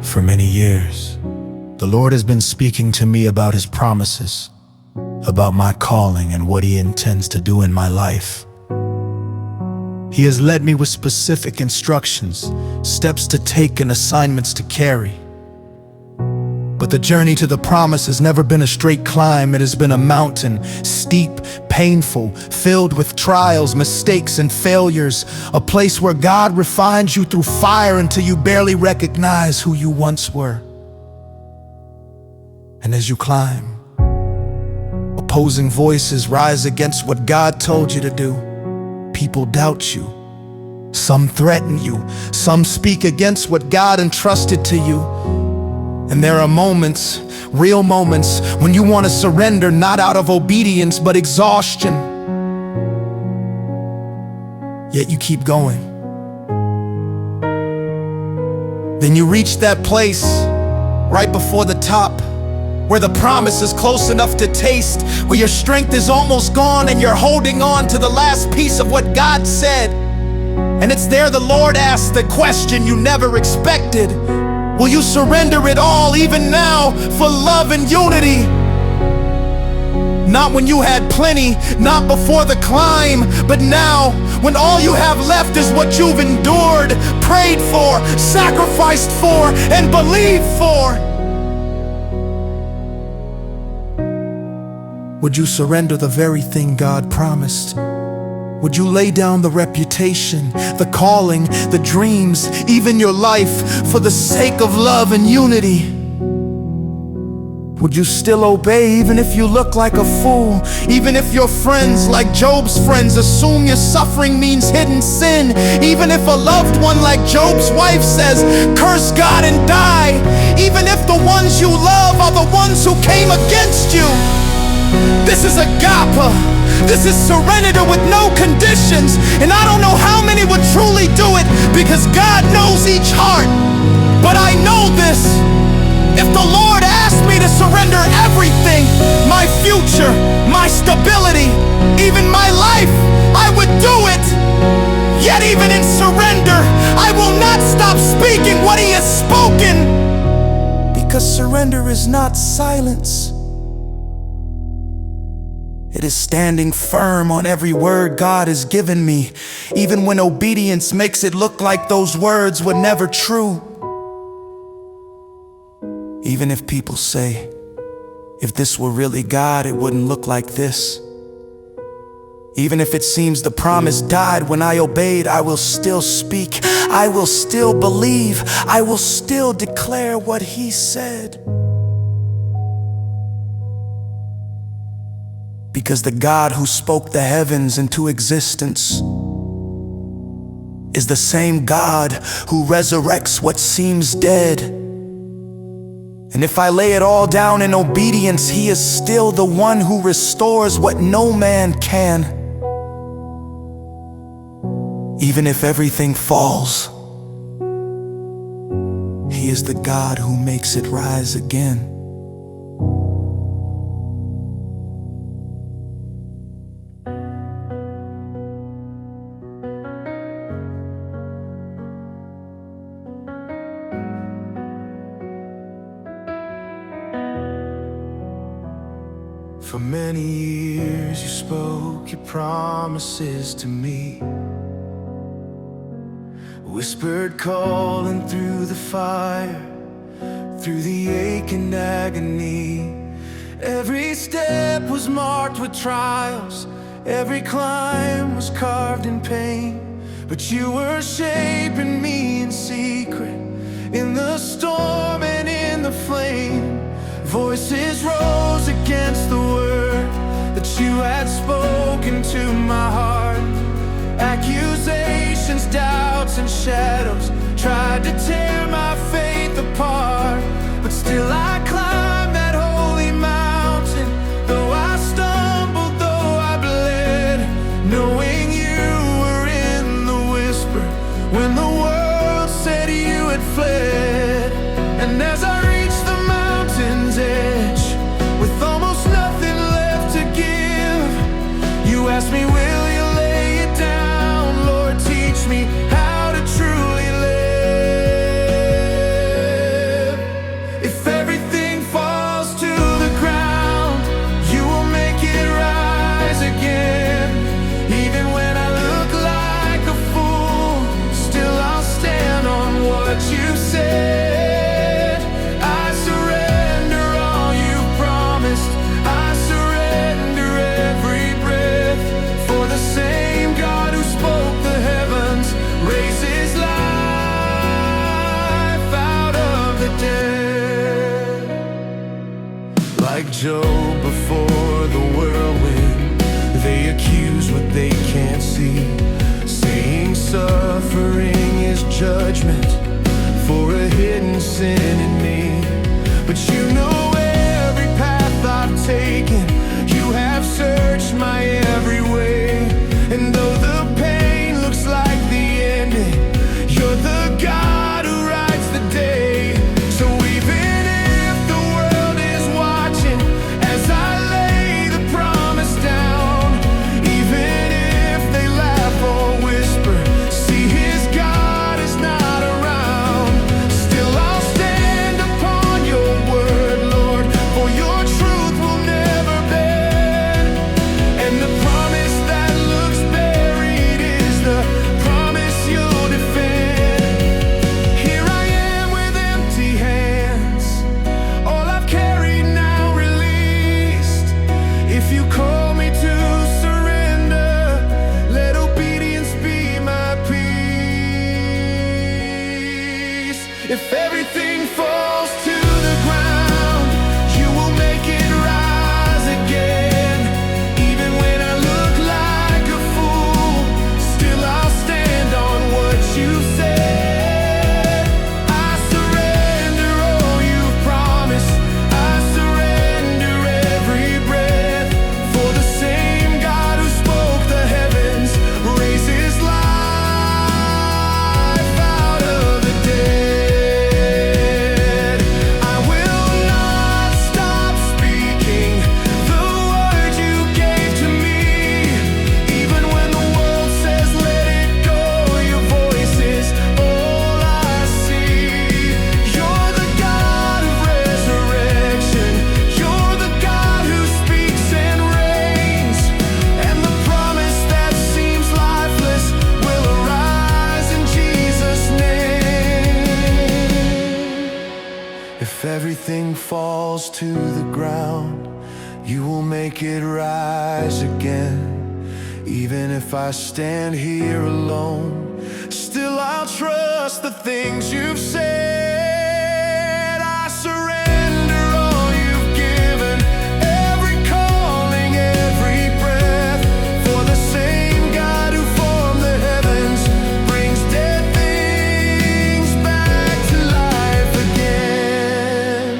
For many years, the Lord has been speaking to me about His promises, about my calling and what He intends to do in my life. He has led me with specific instructions, steps to take and assignments to carry. But the journey to the promise has never been a straight climb. It has been a mountain, steep, painful, filled with trials, mistakes, and failures. A place where God refines you through fire until you barely recognize who you once were. And as you climb, opposing voices rise against what God told you to do. People doubt you. Some threaten you. Some speak against what God entrusted to you. And there are moments, real moments, when you want to surrender, not out of obedience, but exhaustion. Yet you keep going. Then you reach that place right before the top, where the promise is close enough to taste, where your strength is almost gone and you're holding on to the last piece of what God said. And it's there the Lord asks the question you never expected. Will you surrender it all, even now, for love and unity? Not when you had plenty, not before the climb, but now, when all you have left is what you've endured, prayed for, sacrificed for, and believed for. Would you surrender the very thing God promised? Would you lay down the reputation, the calling, the dreams, even your life for the sake of love and unity? Would you still obey even if you look like a fool? Even if your friends, like Job's friends, assume your suffering means hidden sin? Even if a loved one like Job's wife says, curse God and die? Even if the ones you love are the ones who came against you? This is agape. This is surrender with no conditions. And I don't know how many would truly do it, because God knows each heart. But I know this: if the Lord asked me to surrender everything, my future, my stability, even my life, I would do it. Yet even in surrender, I will not stop speaking what He has spoken. Because surrender is not silence. It is standing firm on every word God has given me, even when obedience makes it look like those words were never true. Even if people say, if this were really God, it wouldn't look like this. Even if it seems the promise died when I obeyed, I will still speak. I will still believe. I will still declare what He said. Because the God who spoke the heavens into existence is the same God who resurrects what seems dead. And if I lay it all down in obedience, He is still the one who restores what no man can. Even if everything falls, He is the God who makes it rise again. For many years you spoke your promises to me, whispered calling through the fire, through the ache and agony. Every step was marked with trials, every climb was carved in pain. But you were shaping me in secret, in the storm and in the flame. Voices rose against the word that you had spoken to my heart. Accusations, doubts, and shadows tried to tear my faith apart. But still I climbed that holy mountain, though I stumbled, though I bled, knowing you were in the whisper when the world said you had fled. And as I reached the mountain's edge, with almost nothing left to give, you asked me, will you lay it down? Lord, teach me how to truly live. Job before the whirlwind. They accuse what they can't see, saying suffering is judgment for a hidden sin in me. But you know every path I've taken, you have searched my every way. And though the pain looks like the ending, you're the God who writes the day. So even if the world is watching as I lay the promise down, even if they laugh or whisper, see his God is not around, still I'll stand upon your word, Lord, for your truth will never bend. And the promise that looks buried is the promise you'll defend. Here I am with empty hands, all I've carried now released. If you call me to surrender, let obedience be my peace. If everything falls to the ground, you will make it rise again. Even when I look like a fool, still I'll stand on what you said. I surrender all you've promised, I surrender every breath, for the same God who spoke the heavens raises life out of the dead. I will not stop speaking the word you gave to me. Even when the world says let it go, your voice is all I see. You're the God of resurrection, you're the God who speaks and reigns. And the promise that seems lifeless will arise in Jesus' name. If everything falls to the ground, you will make it rise again. Even if I stand here alone, still I'll trust the things you've said. I surrender all you've given, every calling, every breath, for the same God who formed the heavens brings dead things back to life again.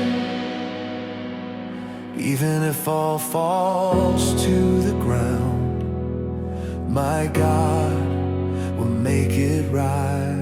Even if all falls to the ground, my God will make it right.